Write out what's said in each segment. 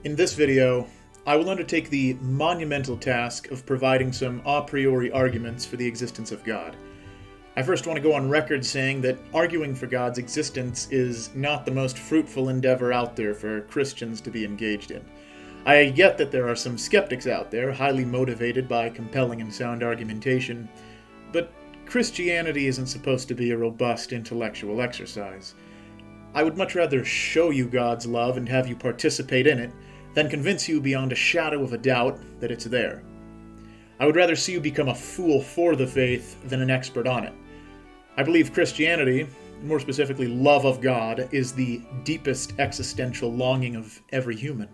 In this video, I will undertake the monumental task of providing some a priori arguments for the existence of God. I first want to go on record saying that arguing for God's existence is not the most fruitful endeavor out there for Christians to be engaged in. I get that there are some skeptics out there, highly motivated by compelling and sound argumentation, but Christianity isn't supposed to be a robust intellectual exercise. I would much rather show you God's love and have you participate in it than convince you beyond a shadow of a doubt that it's there. I would rather see you become a fool for the faith than an expert on it. I believe Christianity, more specifically love of God, is the deepest existential longing of every human.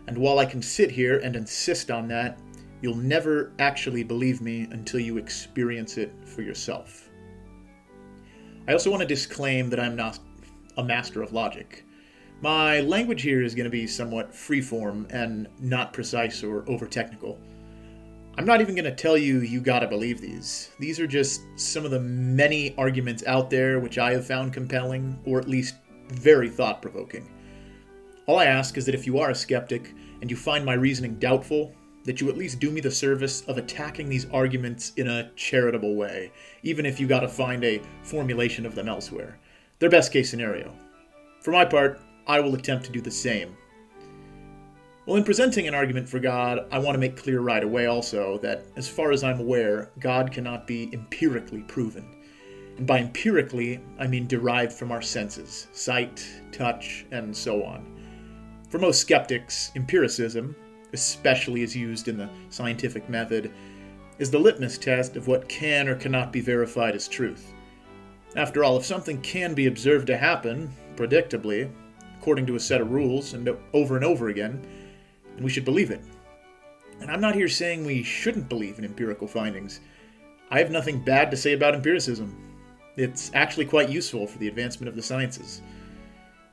And while I can sit here and insist on that, you'll never actually believe me until you experience it for yourself. I also want to disclaim that I'm not a master of logic. My language here is going to be somewhat freeform and not precise or over-technical. I'm not even going to tell you you gotta believe these. These are just some of the many arguments out there which I have found compelling, or at least very thought-provoking. All I ask is that if you are a skeptic and you find my reasoning doubtful, that you at least do me the service of attacking these arguments in a charitable way, even if you gotta find a formulation of them elsewhere. Their best-case scenario. For my part, I will attempt to do the same. Well, in presenting an argument for God, I want to make clear right away also that, as far as I'm aware, God cannot be empirically proven. And by empirically, I mean derived from our senses, sight, touch, and so on. For most skeptics, empiricism, especially as used in the scientific method, is the litmus test of what can or cannot be verified as truth. After all, if something can be observed to happen, predictably, according to a set of rules, and over again, then we should believe it. And I'm not here saying we shouldn't believe in empirical findings. I have nothing bad to say about empiricism. It's actually quite useful for the advancement of the sciences.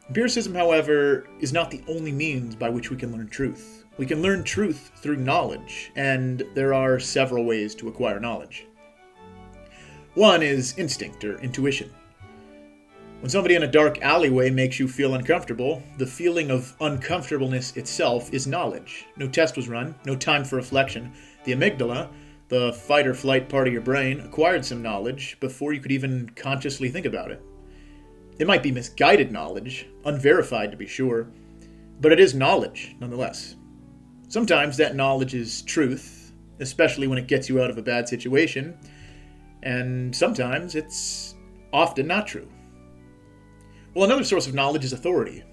Empiricism, however, is not the only means by which we can learn truth. We can learn truth through knowledge, and there are several ways to acquire knowledge. One is instinct or intuition. When somebody in a dark alleyway makes you feel uncomfortable, the feeling of uncomfortableness itself is knowledge. No test was run, no time for reflection. The amygdala, the fight or flight part of your brain, acquired some knowledge before you could even consciously think about it. It might be misguided knowledge, unverified to be sure, but it is knowledge nonetheless. Sometimes that knowledge is truth, especially when it gets you out of a bad situation, and sometimes it's often not true. Well, another source of knowledge is authority.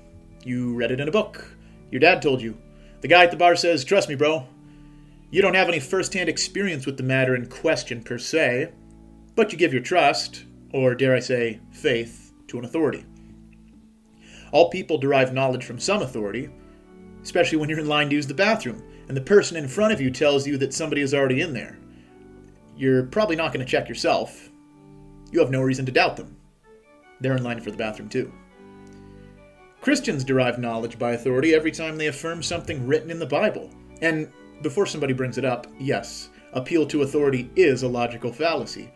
You read it in a book. Your dad told you. The guy at the bar says, "Trust me, bro." You don't have any first-hand experience with the matter in question per se, but you give your trust, or dare I say, faith, to an authority. All people derive knowledge from some authority, especially when you're in line to use the bathroom, and the person in front of you tells you that somebody is already in there. You're probably not going to check yourself. You have no reason to doubt them. They're in line for the bathroom too. Christians derive knowledge by authority every time they affirm something written in the Bible. And before somebody brings it up, yes, appeal to authority is a logical fallacy.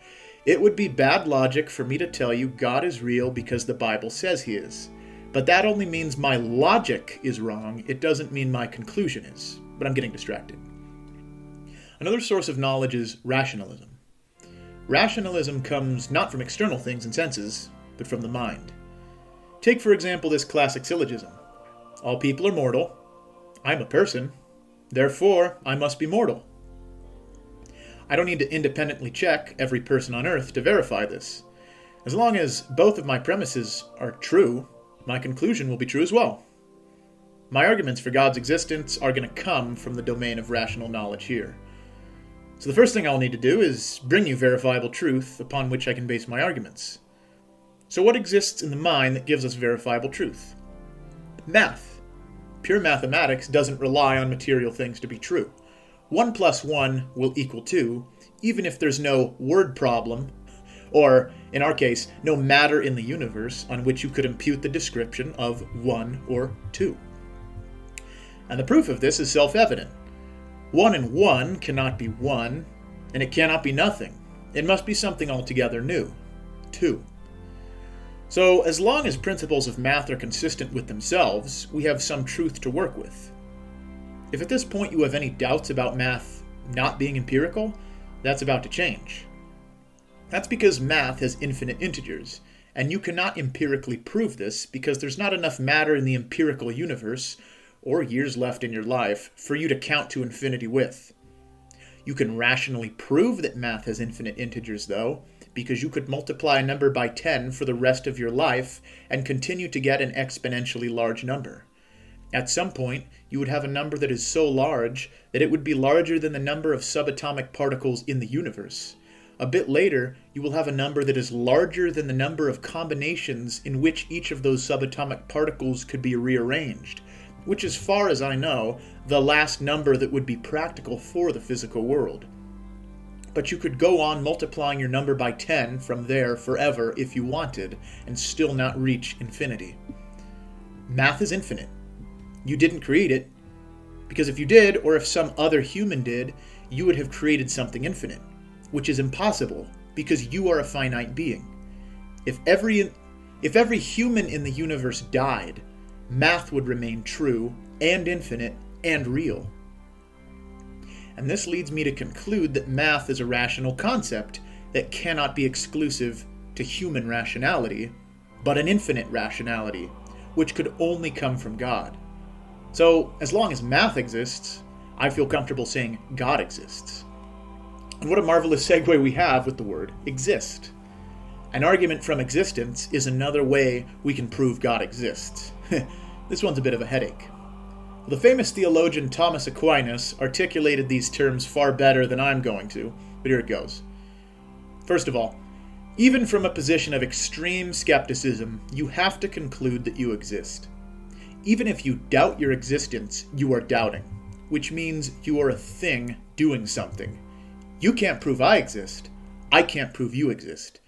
It would be bad logic for me to tell you God is real because the Bible says he is. But that only means my logic is wrong. It doesn't mean my conclusion is. But I'm getting distracted. Another source of knowledge is rationalism. Rationalism comes not from external things and senses, but from the mind. Take, for example, this classic syllogism. All people are mortal. I'm a person. Therefore, I must be mortal. I don't need to independently check every person on earth to verify this. As long as both of my premises are true, my conclusion will be true as well. My arguments for God's existence are going to come from the domain of rational knowledge here. So the first thing I'll need to do is bring you verifiable truth upon which I can base my arguments. So what exists in the mind that gives us verifiable truth? Math. Pure mathematics doesn't rely on material things to be true. 1 plus 1 will equal 2, even if there's no word problem, or, in our case, no matter in the universe on which you could impute the description of 1 or 2. And the proof of this is self-evident. 1 and 1 cannot be 1, and it cannot be nothing. It must be something altogether new. 2. So, as long as principles of math are consistent with themselves, we have some truth to work with. If at this point you have any doubts about math not being empirical, that's about to change. That's because math has infinite integers, and you cannot empirically prove this because there's not enough matter in the empirical universe, or years left in your life, for you to count to infinity with. You can rationally prove that math has infinite integers, though, because you could multiply a number by 10 for the rest of your life and continue to get an exponentially large number. At some point, you would have a number that is so large that it would be larger than the number of subatomic particles in the universe. A bit later, you will have a number that is larger than the number of combinations in which each of those subatomic particles could be rearranged, which, as far as I know, the last number that would be practical for the physical world. But you could go on multiplying your number by 10 from there forever if you wanted, and still not reach infinity. Math is infinite. You didn't create it, because if you did, or if some other human did, you would have created something infinite, which is impossible, because you are a finite being. If every human in the universe died, math would remain true, and infinite, and real. And this leads me to conclude that math is a rational concept that cannot be exclusive to human rationality, but an infinite rationality, which could only come from God. So, as long as math exists, I feel comfortable saying God exists. And what a marvelous segue we have with the word exist. An argument from existence is another way we can prove God exists. This one's a bit of a headache. The famous theologian Thomas Aquinas articulated these terms far better than I'm going to, but here it goes. First of all, even from a position of extreme skepticism, you have to conclude that you exist. Even if you doubt your existence, you are doubting, which means you are a thing doing something. You can't prove I exist. I can't prove you exist.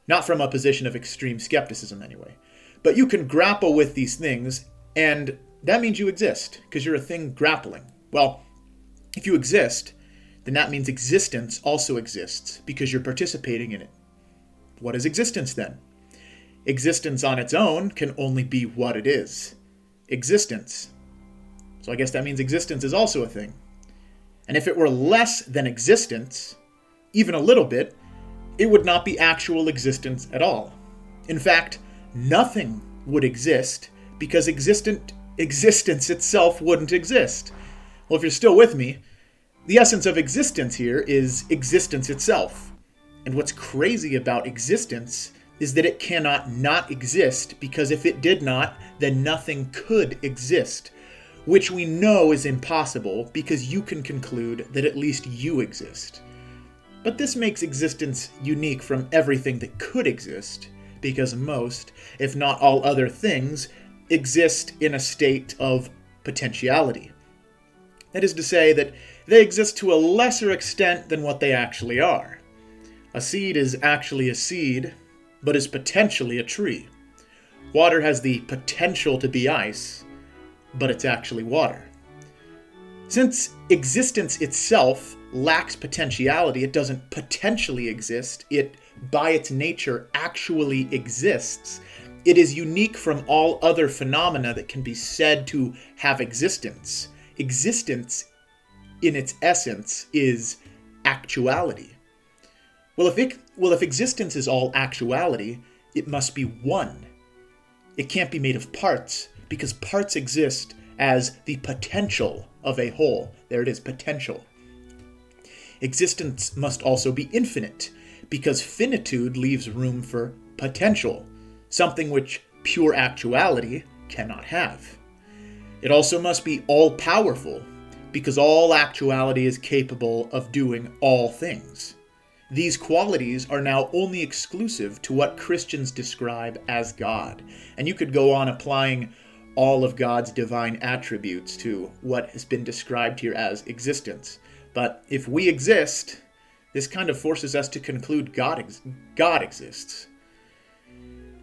Not from a position of extreme skepticism, anyway. But you can grapple with these things, and that means you exist, because you're a thing grappling. Well, if you exist, then that means existence also exists, because you're participating in it. What is existence, then? Existence on its own can only be what it is. Existence. So I guess that means existence is also a thing. And if it were less than existence, even a little bit, it would not be actual existence at all. In fact, nothing would exist because existence itself wouldn't exist. Well, if you're still with me, the essence of existence here is existence itself. And what's crazy about existence is that it cannot not exist, because if it did not, then nothing could exist, which we know is impossible because you can conclude that at least you exist. But this makes existence unique from everything that could exist, because most, if not all other things, exist in a state of potentiality. That is to say that they exist to a lesser extent than what they actually are. A seed is actually a seed, but is potentially a tree. Water has the potential to be ice, but it's actually water. Since existence itself lacks potentiality, it doesn't potentially exist, it, by its nature, actually exists. It is unique from all other phenomena that can be said to have existence. Existence, in its essence, is actuality. Well, if existence is all actuality, it must be one. It can't be made of parts, because parts exist as the potential of a whole. There it is, potential. Existence must also be infinite, because finitude leaves room for potential, something which pure actuality cannot have. It also must be all-powerful, because all actuality is capable of doing all things. These qualities are now only exclusive to what Christians describe as God, and you could go on applying all of God's divine attributes to what has been described here as existence. But if we exist, this kind of forces us to conclude God exists.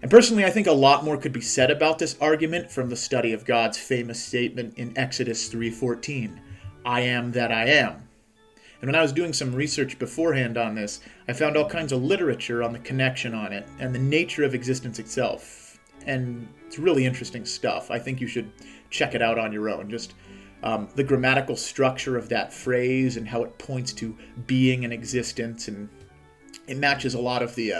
And personally, I think a lot more could be said about this argument from the study of God's famous statement in Exodus 3:14, "I am that I am." And when I was doing some research beforehand on this, I found all kinds of literature on the connection on it and the nature of existence itself. And it's really interesting stuff. I think you should check it out on your own. Just the grammatical structure of that phrase and how it points to being and existence, and it matches a lot of the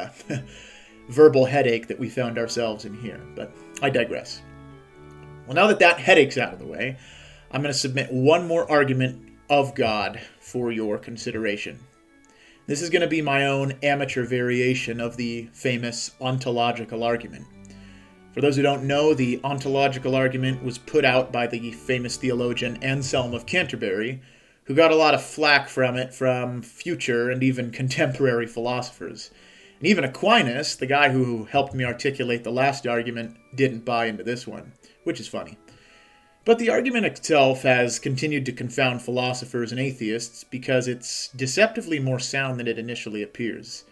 verbal headache that we found ourselves in here. But I digress. Well, now that that headache's out of the way, I'm going to submit one more argument of God for your consideration. This is going to be my own amateur variation of the famous ontological argument. For those who don't know, the ontological argument was put out by the famous theologian Anselm of Canterbury, who got a lot of flack from it from future and even contemporary philosophers. And even Aquinas, the guy who helped me articulate the last argument, didn't buy into this one, which is funny. But the argument itself has continued to confound philosophers and atheists because it's deceptively more sound than it initially appears.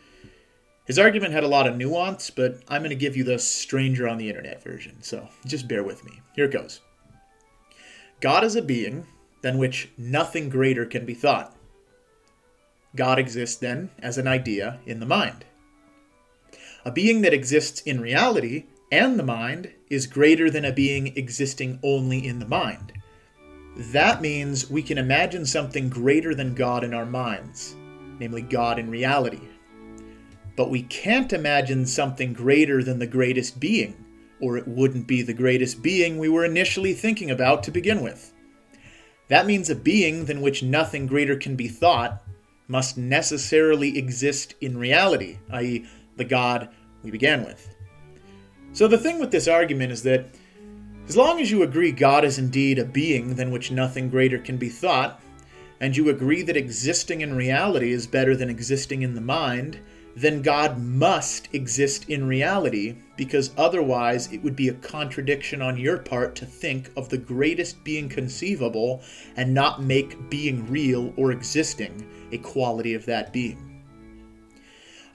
His argument had a lot of nuance, but I'm going to give you the stranger on the internet version, so just bear with me. Here it goes. God is a being than which nothing greater can be thought. God exists, then, as an idea in the mind. A being that exists in reality and the mind is greater than a being existing only in the mind. That means we can imagine something greater than God in our minds, namely God in reality. But we can't imagine something greater than the greatest being, or it wouldn't be the greatest being we were initially thinking about to begin with. That means a being than which nothing greater can be thought must necessarily exist in reality, i.e., the God we began with. So the thing with this argument is that as long as you agree God is indeed a being than which nothing greater can be thought, and you agree that existing in reality is better than existing in the mind, then God must exist in reality, because otherwise it would be a contradiction on your part to think of the greatest being conceivable and not make being real or existing a quality of that being.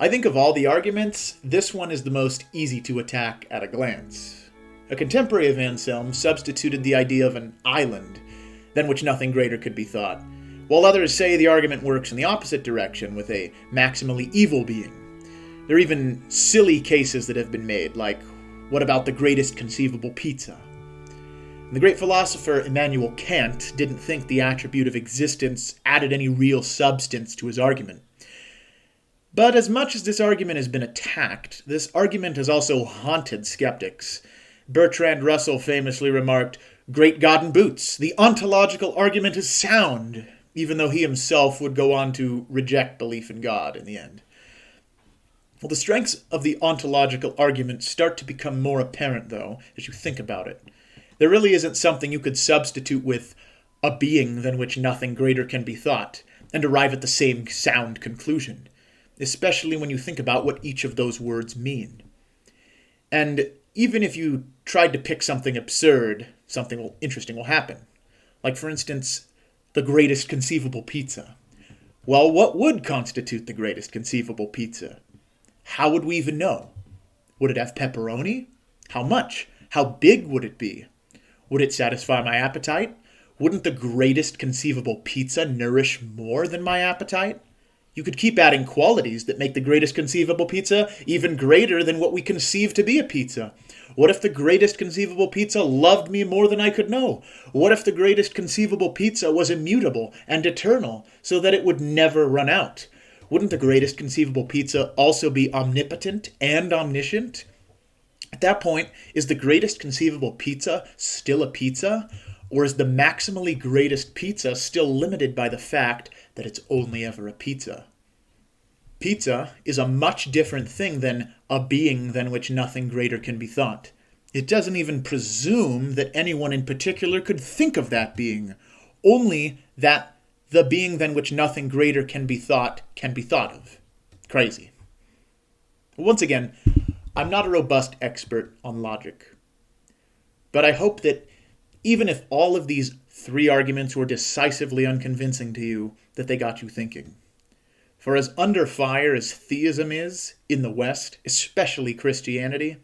I think of all the arguments, this one is the most easy to attack at a glance. A contemporary of Anselm substituted the idea of an island, than which nothing greater could be thought, while others say the argument works in the opposite direction with a maximally evil being. There are even silly cases that have been made, like, what about the greatest conceivable pizza? And the great philosopher Immanuel Kant didn't think the attribute of existence added any real substance to his argument. But as much as this argument has been attacked, this argument has also haunted skeptics. Bertrand Russell famously remarked, "Great God in boots, the ontological argument is sound," even though he himself would go on to reject belief in God in the end. Well, the strengths of the ontological argument start to become more apparent, though, as you think about it. There really isn't something you could substitute with a being than which nothing greater can be thought, and arrive at the same sound conclusion, especially when you think about what each of those words mean. And even if you tried to pick something absurd, something interesting will happen. Like, for instance, the greatest conceivable pizza. Well, what would constitute the greatest conceivable pizza? How would we even know? Would it have pepperoni? How much? How big would it be? Would it satisfy my appetite? Wouldn't the greatest conceivable pizza nourish more than my appetite? You could keep adding qualities that make the greatest conceivable pizza even greater than what we conceive to be a pizza. What if the greatest conceivable pizza loved me more than I could know? What if the greatest conceivable pizza was immutable and eternal, so that it would never run out? Wouldn't the greatest conceivable pizza also be omnipotent and omniscient? At that point, is the greatest conceivable pizza still a pizza? Or is the maximally greatest pizza still limited by the fact that it's only ever a pizza? Pizza is a much different thing than a being than which nothing greater can be thought. It doesn't even presume that anyone in particular could think of that being, only that the being than which nothing greater can be thought of. Crazy. Once again, I'm not a robust expert on logic, but I hope that even if all of these three arguments were decisively unconvincing to you, that they got you thinking. For as under fire as theism is in the West, especially Christianity,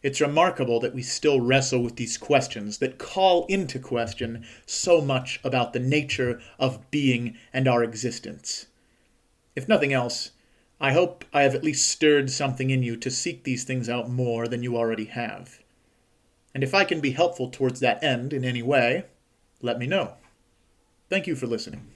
it's remarkable that we still wrestle with these questions that call into question so much about the nature of being and our existence. If nothing else, I hope I have at least stirred something in you to seek these things out more than you already have. And if I can be helpful towards that end in any way, let me know. Thank you for listening.